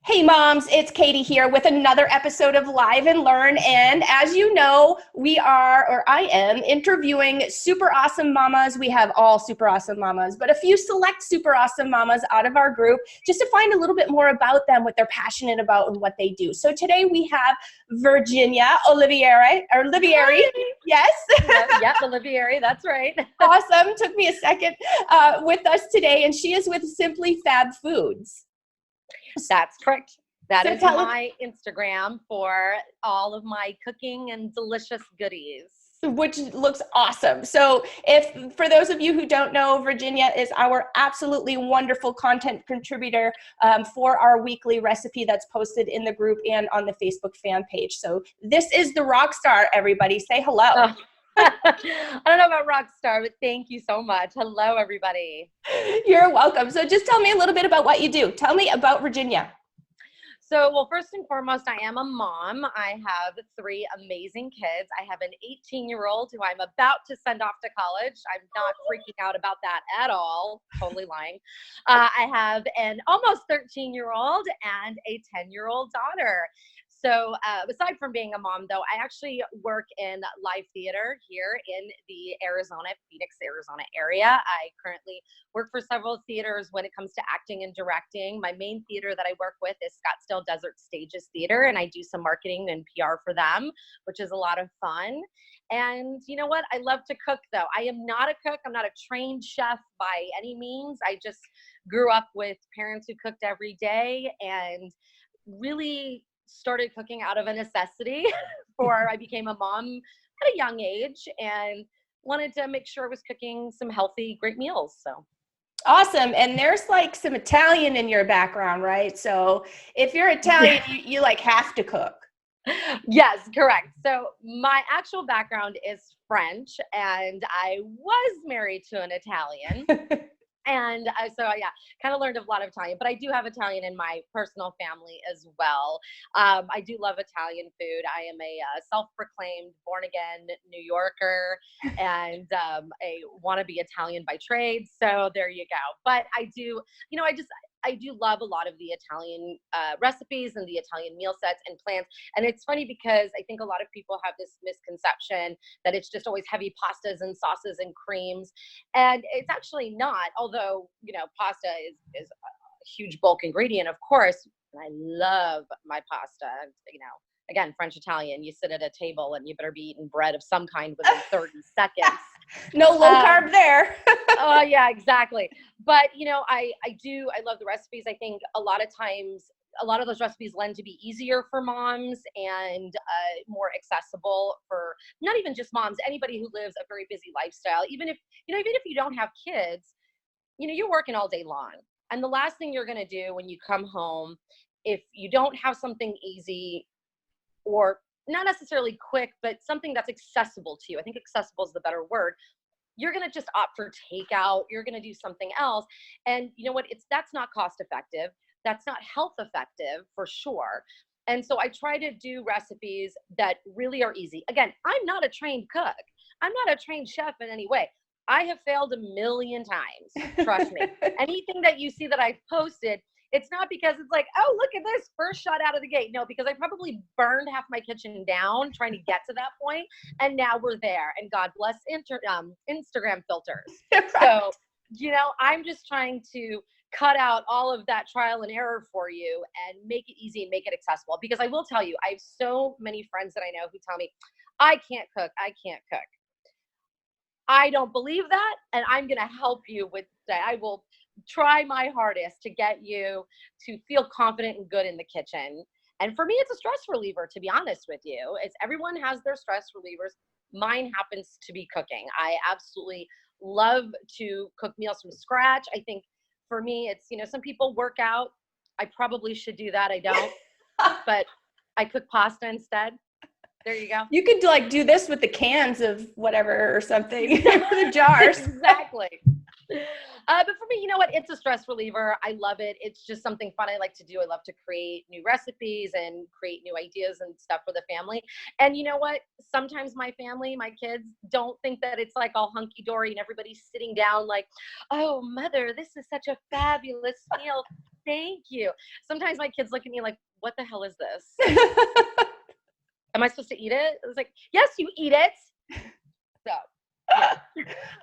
Hey moms, it's Katie here with another episode of Live and Learn. And as you know, I am interviewing super awesome mamas. We have all super awesome mamas, but a few select super awesome mamas out of our group just to find a little bit more about them, what they're passionate about and what they do. So today we have Virginia Olivieri. Yes. Yep, Olivieri, that's right. Awesome. Took me a second with us today. And she is with Simply Fab Foods. That's correct. That is my Instagram for all of my cooking and delicious goodies. Which looks awesome. So for those of you who don't know, Virginia is our absolutely wonderful content contributor for our weekly recipe that's posted in the group and on the Facebook fan page. So this is the rock star, everybody. Say hello. Oh. I don't know about rock star, but thank you so much. Hello, everybody. You're welcome. So just tell me a little bit about what you do. Tell me about Virginia. So, well, first and foremost, I am a mom. I have 3 amazing kids. I have an 18-year-old who I'm about to send off to college. I'm not freaking out about that at all. Totally lying. I have an almost 13-year-old and a 10-year-old daughter. So aside from being a mom, though, I actually work in live theater here in the Phoenix, Arizona area. I currently work for several theaters when it comes to acting and directing. My main theater that I work with is Scottsdale Desert Stages Theater, and I do some marketing and PR for them, which is a lot of fun. And you know what? I love to cook, though. I am not a cook. I'm not a trained chef by any means. I just grew up with parents who cooked every day and really started cooking out of a necessity I became a mom at a young age and wanted to make sure I was cooking some healthy, great meals. So awesome. And there's like some Italian in your background, right? So if you're Italian, you like have to cook. Yes, correct. So my actual background is French and I was married to an Italian. And kind of learned a lot of Italian, but I do have Italian in my personal family as well. I do love Italian food. I am a self-proclaimed born-again New Yorker and a wannabe Italian by trade. So there you go. But I do love a lot of the Italian recipes and the Italian meal sets and plans. And it's funny because I think a lot of people have this misconception that it's just always heavy pastas and sauces and creams. And it's actually not, although, pasta is a huge bulk ingredient, of course. And I love my pasta, again, French Italian, you sit at a table and you better be eating bread of some kind within 30 seconds. No low carb there. Oh yeah, exactly. But I love the recipes. I think a lot of times, a lot of those recipes lend to be easier for moms and more accessible for not even just moms, anybody who lives a very busy lifestyle. Even if you don't have kids, you're working all day long. And the last thing you're going to do when you come home, if you don't have something easy or not necessarily quick, but something that's accessible to you. I think accessible is the better word. You're going to just opt for takeout. You're going to do something else. And you know what? That's not cost effective. That's not health effective for sure. And so I try to do recipes that really are easy. Again, I'm not a trained cook. I'm not a trained chef in any way. I have failed a million times. Trust me. Anything that you see that I've posted, it's not because it's like, oh, look at this first shot out of the gate. No, because I probably burned half my kitchen down trying to get to that point, and now we're there. And God bless Instagram filters. So, I'm just trying to cut out all of that trial and error for you and make it easy and make it accessible. Because I will tell you, I have so many friends that I know who tell me, I can't cook. I don't believe that, and I'm going to help you with that. I will try my hardest to get you to feel confident and good in the kitchen. And for me, it's a stress reliever, to be honest with you. Everyone has their stress relievers. Mine happens to be cooking. I absolutely love to cook meals from scratch. I think for me, it's, some people work out. I probably should do that. I don't, but I cook pasta instead. There you go. You could do this with the cans of whatever or something, the jars. Exactly. But for me, it's a stress reliever. I love it. It's just something fun I like to do. I love to create new recipes and create new ideas and stuff for the family. And you know what? Sometimes my family, my kids don't think that it's like all hunky dory and everybody's sitting down like, oh, mother, this is such a fabulous meal. Thank you. Sometimes my kids look at me like, what the hell is this? Am I supposed to eat it? It's like, yes, you eat it. So, yeah.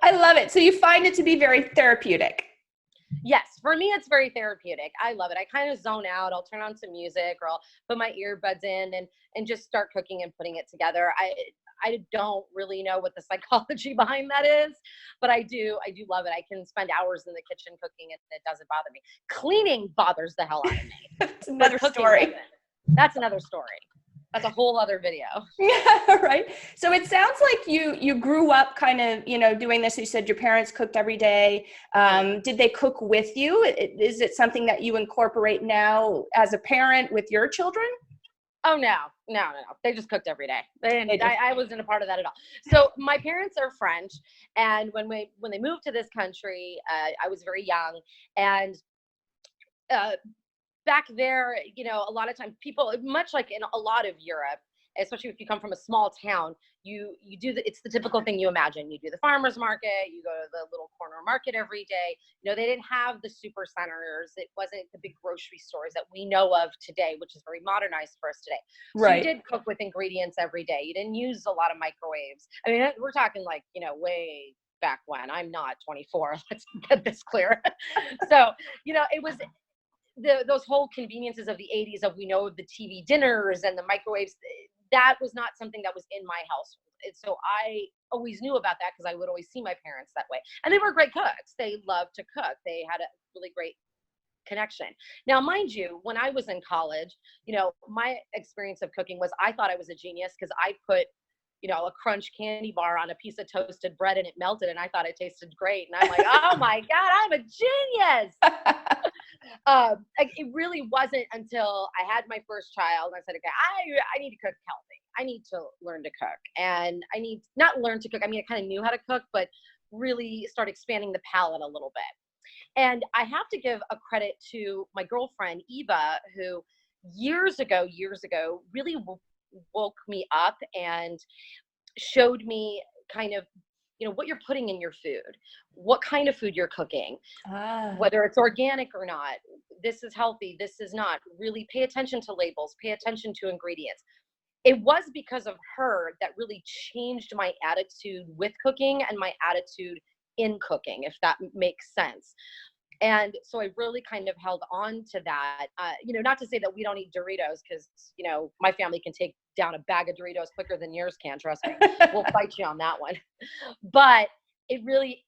I love it. So you find it to be very therapeutic. Yes, for me, it's very therapeutic. I love it. I kind of zone out. I'll turn on some music, or I'll put my earbuds in and just start cooking and putting it together. I don't really know what the psychology behind that is, but I do love it. I can spend hours in the kitchen cooking and it doesn't bother me. Cleaning bothers the hell out of me. That's another story. That's another story. That's a whole other video. Yeah, right. So it sounds like you grew up kind of, doing this. You said your parents cooked every day. Did they cook with you? Is it something that you incorporate now as a parent with your children? Oh, no. They just cooked every day. I wasn't a part of that at all. So my parents are French. And when they moved to this country, I was very young. And back there, a lot of times people, much like in a lot of Europe, especially if you come from a small town, it's the typical thing you imagine. You do the farmer's market, you go to the little corner market every day. They didn't have the super centers. It wasn't the big grocery stores that we know of today, which is very modernized for us today. So right. You did cook with ingredients every day. You didn't use a lot of microwaves. I mean, we're talking like, way back when. I'm not 24. Let's get this clear. So, it was those whole conveniences of the 80s of the TV dinners and the microwaves. That was not something that was in my household. And so I always knew about that because I would always see my parents that way. And they were great cooks. They loved to cook. They had a really great connection. Now, mind you, when I was in college, my experience of cooking was I thought I was a genius because I put a crunch candy bar on a piece of toasted bread and it melted and I thought it tasted great. And I'm like, oh my God, I'm a genius. It really wasn't until I had my first child and I said, okay, I need to cook healthy. I need to learn to cook, and I need not learn to cook. I mean, I kind of knew how to cook, but really start expanding the palate a little bit. And I have to give a credit to my girlfriend, Eva, who years ago, really woke me up and showed me kind of, what you're putting in your food, what kind of food you're cooking, whether it's organic or not. This is healthy. This is not. Really pay attention to labels, pay attention to ingredients. It was because of her that really changed my attitude with cooking and my attitude in cooking, if that makes sense. And so I really kind of held on to that, not to say that we don't eat Doritos because, my family can take down a bag of Doritos quicker than yours can, trust me. We'll fight you on that one. But it really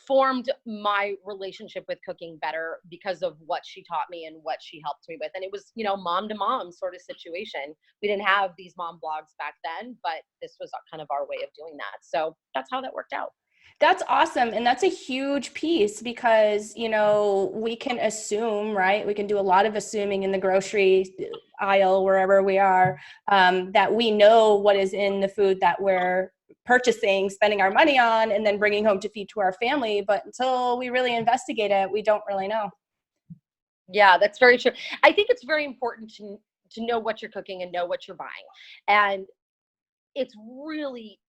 formed my relationship with cooking better because of what she taught me and what she helped me with. And it was, mom to mom sort of situation. We didn't have these mom blogs back then, but this was kind of our way of doing that. So that's how that worked out. That's awesome. And that's a huge piece because, we can assume, right? We can do a lot of assuming in the grocery aisle, wherever we are, that we know what is in the food that we're purchasing, spending our money on, and then bringing home to feed to our family. But until we really investigate it, we don't really know. Yeah, that's very true. I think it's very important to know what you're cooking and know what you're buying. And it's really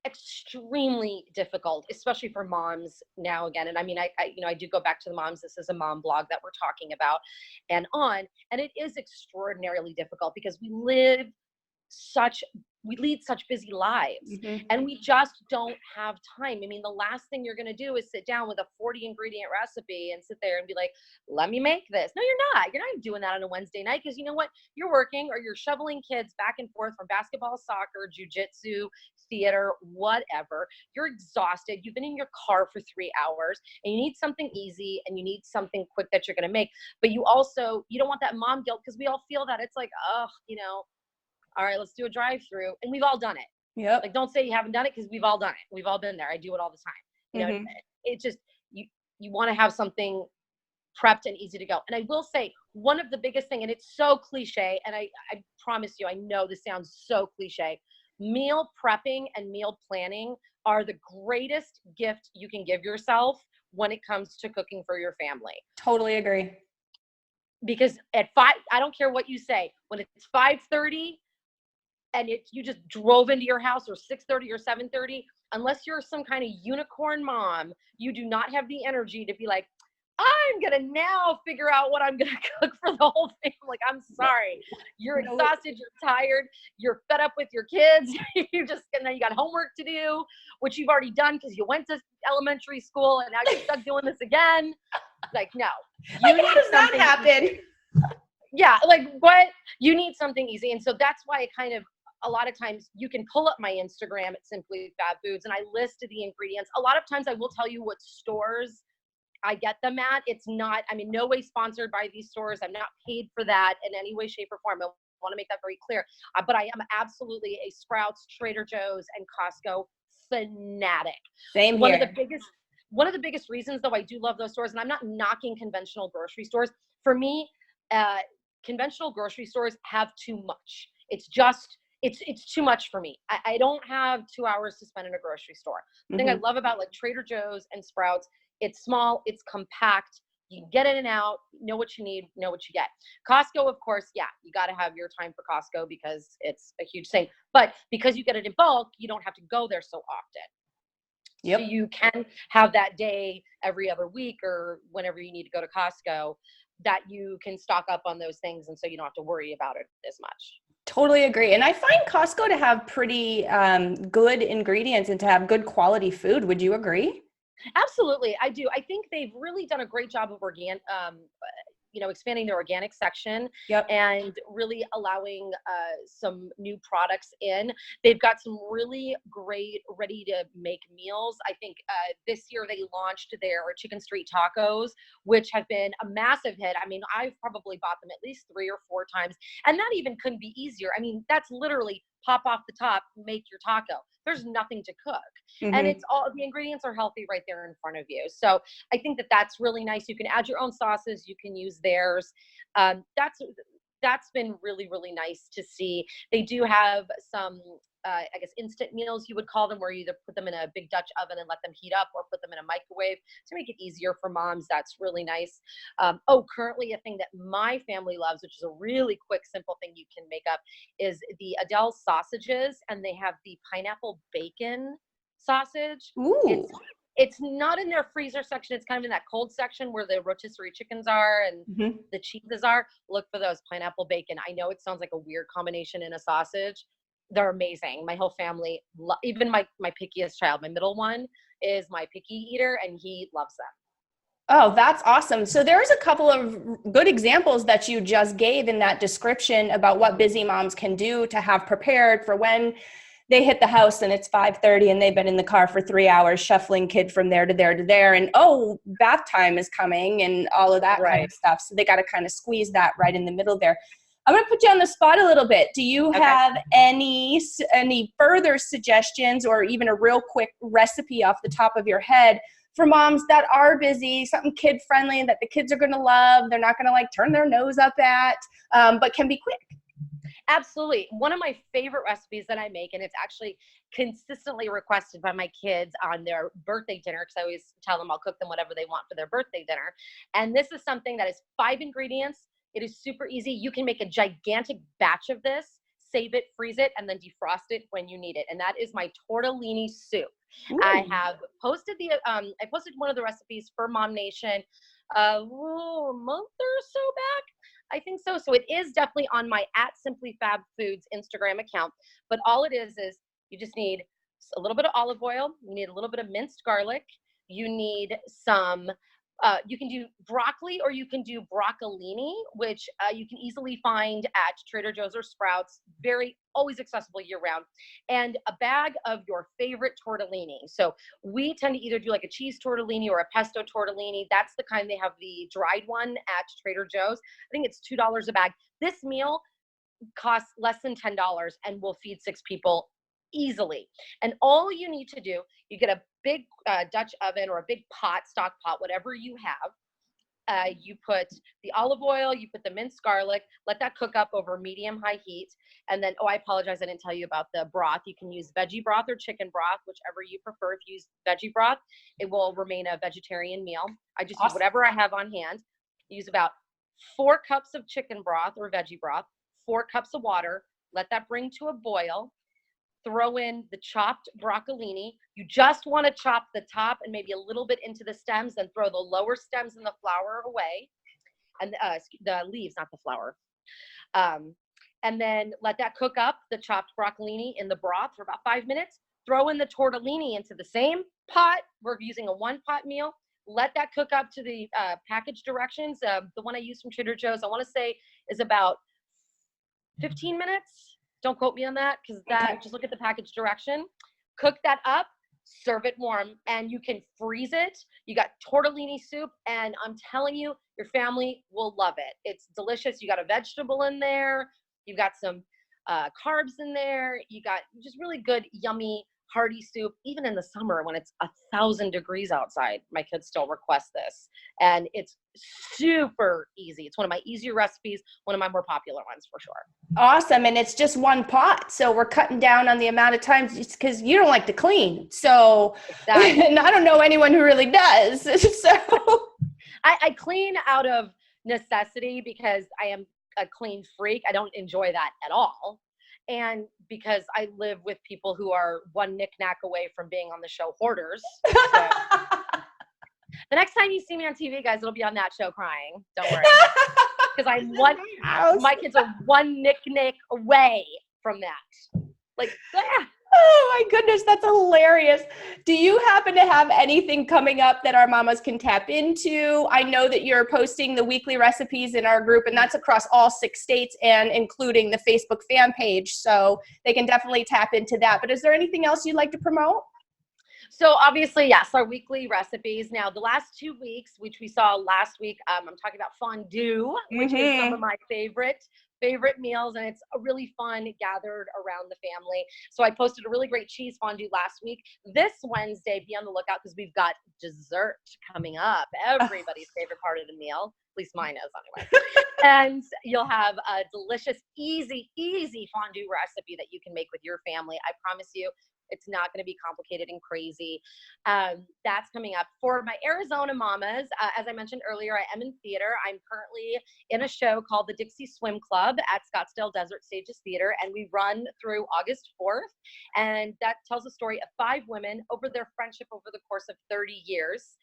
extremely difficult, especially for moms now again. And I mean, I do go back to the moms. This is a mom blog that we're talking about and it is extraordinarily difficult because we lead such busy lives, and we just don't have time. I mean, the last thing you're going to do is sit down with a 40 ingredient recipe and sit there and be like, let me make this. No, you're not doing that on a Wednesday night because you know what? You're working or you're shoveling kids back and forth from basketball, soccer, jujitsu, theater, whatever. You're exhausted. You've been in your car for 3 hours and you need something easy and you need something quick that you're going to make. But you don't want that mom guilt because we all feel that. It's like, oh, all right, let's do a drive-through. And we've all done it. Yep. Like, don't say you haven't done it because we've all done it. We've all been there. I do it all the time. It just, you want to have something prepped and easy to go. And I will say one of the biggest thing, and it's so cliche, and I promise you, I know this sounds so cliche, meal prepping and meal planning are the greatest gift you can give yourself when it comes to cooking for your family. Totally agree. Because at 5, I don't care what you say, when it's 5:30 and you just drove into your house, or 6:30 or 7:30, unless you're some kind of unicorn mom, you do not have the energy to be like, I'm going to now figure out what I'm going to cook for the whole family. Like, I'm sorry. You're exhausted. You're tired. You're fed up with your kids. And then you got homework to do, which you've already done because you went to elementary school and now you're stuck doing this again. Like, no. How does that happen? Easy. Yeah. Like, what? You need something easy. And so that's why I kind of, a lot of times you can pull up my Instagram at Simply Fab Foods and I list the ingredients. A lot of times I will tell you what stores I get them at. It's not, I mean, no way sponsored by these stores. I'm not paid for that in any way, shape, or form. I want to make that very clear. But I am absolutely a Sprouts, Trader Joe's, and Costco fanatic. Same One here. One of the biggest reasons, though, I do love those stores, and I'm not knocking conventional grocery stores. For me, conventional grocery stores have too much. It's just, it's too much for me. I don't have 2 hours to spend in a grocery store. The thing I love about like Trader Joe's and Sprouts, it's small, it's compact, you can get in and out, know what you need, know what you get. Costco, of course, yeah, you got to have your time for Costco because it's a huge thing. But because you get it in bulk, you don't have to go there so often. Yep. So you can have that day every other week or whenever you need to go to Costco that you can stock up on those things, and so you don't have to worry about it as much. Totally agree. And I find Costco to have pretty good ingredients and to have good quality food. Would you agree? Absolutely, I do. I think they've really done a great job of expanding their organic section. Yep. And really allowing some new products in. They've got some really great ready to make meals. I think this year they launched their chicken street tacos, which have been a massive hit. I mean, I've probably bought them at least 3 or 4 times, and that even couldn't be easier. I mean, that's literally pop off the top, make your taco. There's nothing to cook. And it's all, the ingredients are healthy right there in front of you. So I think that that's really nice. You can add your own sauces. You can use theirs. That's been really, really nice to see. They do have some, I guess, instant meals, you would call them, where you either put them in a big Dutch oven and let them heat up or put them in a microwave to make it easier for moms. That's really nice. Currently a thing that my family loves, which is a really quick, simple thing you can make up, is the Adele sausages, and they have the pineapple bacon sausage. Ooh. It's not in their freezer section. It's kind of in that cold section where the rotisserie chickens are and the cheeses are. Look for those pineapple bacon. I know it sounds like a weird combination in a sausage. They're amazing. My whole family, even my pickiest child, my middle one is my picky eater, and he loves them. Oh, that's awesome. So there's a couple of good examples that you just gave in that description about what busy moms can do to have prepared for when they hit the house and it's 5:30 and they've been in the car for 3 hours shuffling kid from there to there to there. And bath time is coming and all of that kind of stuff. So they got to kind of squeeze that right in the middle there. I'm going to put you on the spot a little bit. Do you have any further suggestions or even a real quick recipe off the top of your head for moms that are busy, something kid friendly and that the kids are going to love, they're not going to like turn their nose up at, but can be quick? Absolutely. One of my favorite recipes that I make, and it's actually consistently requested by my kids on their birthday dinner, because I always tell them I'll cook them whatever they want for their birthday dinner. And this is something that is 5 ingredients. It is super easy. You can make a gigantic batch of this, save it, freeze it, and then defrost it when you need it. And that is my tortellini soup. Ooh. I have posted I posted one of the recipes for MOMnation a month or so back. I think so. So it is definitely on my @SimplyFabFoods Instagram account. But all it is you just need a little bit of olive oil. You need a little bit of minced garlic. You need some, you can do broccoli or you can do broccolini, which you can easily find at Trader Joe's or Sprouts. Always accessible year round. And a bag of your favorite tortellini. So we tend to either do like a cheese tortellini or a pesto tortellini. That's the kind. They have the dried one at Trader Joe's. I think it's $2 a bag. This meal costs less than $10 and will feed 6 people easily. And all you need to do, you get a big Dutch oven or a big pot, stock pot, whatever you have. You put the olive oil, you put the minced garlic, let that cook up over medium-high heat. And then, I apologize, I didn't tell you about the broth. You can use veggie broth or chicken broth, whichever you prefer. If you use veggie broth, it will remain a vegetarian meal. I just use whatever I have on hand. Use about 4 cups of chicken broth or veggie broth, 4 cups of water. Let that bring to a boil. throw in the chopped broccolini. You just want to chop the top and maybe a little bit into the stems, then throw the lower stems and the flower away, and the leaves, not the flower. And then let that cook up, the chopped broccolini in the broth for about 5 minutes. Throw in the tortellini into the same pot. We're using a 1-pot meal. Let that cook up to the package directions. The one I use from Trader Joe's, I want to say, is about 15 minutes. Don't quote me on that, because just look at the package direction. Cook that up, serve it warm, and you can freeze it. You got tortellini soup, and I'm telling you, your family will love it. It's delicious. You got a vegetable in there. You've got some carbs in there. You got just really good, yummy, hearty soup. Even in the summer when it's 1,000 degrees outside, my kids still request this. And it's super easy. It's one of my easier recipes, one of my more popular ones for sure. Awesome. And it's just 1 pot. So we're cutting down on the amount of times, because you don't like to clean. So, exactly. And I don't know anyone who really does. So I clean out of necessity because I am a clean freak. I don't enjoy that at all. And because I live with people who are one knick-knack away from being on the show Hoarders. So the next time you see me on TV, guys, it'll be on that show crying. Don't worry. Because my kids are one knick-knack away from that. Like, oh my goodness, that's hilarious. Do you happen to have anything coming up that our mamas can tap into? I know that you're posting the weekly recipes in our group, and that's across all 6 states and including the Facebook fan page. So they can definitely tap into that. But is there anything else you'd like to promote? So obviously, yes, our weekly recipes. Now, the last 2 weeks, which we saw last week, I'm talking about fondue, which is some of my favorite meals, and it's a really fun gathered around the family. So I posted a really great cheese fondue last week. This Wednesday, be on the lookout, because we've got dessert coming up. Everybody's favorite part of the meal, at least mine is anyway. And you'll have a delicious, easy fondue recipe that you can make with your family. I promise you, it's not going to be complicated and crazy. That's coming up. For my Arizona mamas, as I mentioned earlier, I am in theater. I'm currently in a show called the Dixie Swim Club at Scottsdale Desert Stages Theater, and we run through August 4th. And that tells the story of 5 women over their friendship over the course of 30 years.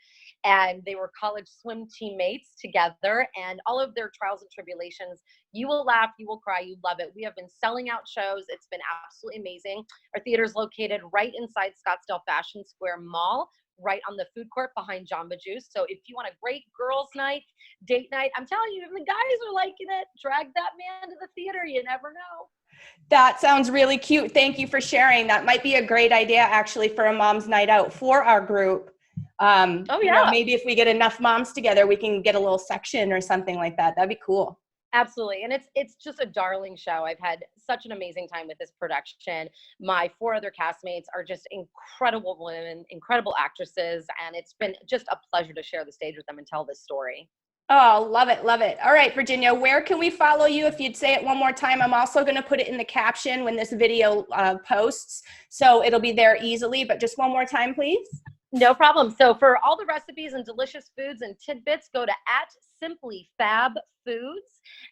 And they were college swim teammates together, and all of their trials and tribulations. You will laugh, you will cry, you love it. We have been selling out shows. It's been absolutely amazing. Our theater is located right inside Scottsdale Fashion Square Mall, right on the food court behind Jamba Juice. So if you want a great girls' night, date night, I'm telling you, if the guys are liking it, drag that man to the theater. You never know. That sounds really cute. Thank you for sharing. That might be a great idea, actually, for a mom's night out for our group. You know, maybe if we get enough moms together, we can get a little section or something like that. That'd be cool. Absolutely. And it's just a darling show. I've had such an amazing time with this production. My 4 other castmates are just incredible women, incredible actresses, and it's been just a pleasure to share the stage with them and tell this story. Oh, love it. Love it. All right, Virginia, where can we follow you? If you'd say it one more time, I'm also going to put it in the caption when this video posts, so it'll be there easily, but just one more time, please. No problem. So for all the recipes and delicious foods and tidbits, go to @simplyfabfoods.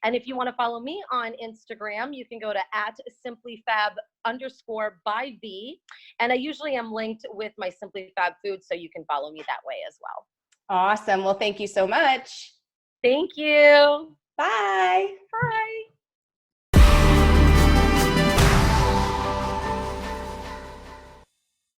And if you want to follow me on Instagram, you can go to @simplyfab_by_V. And I usually am linked with my Simply Fab Foods, so you can follow me that way as well. Awesome. Well, thank you so much. Thank you. Bye. Bye.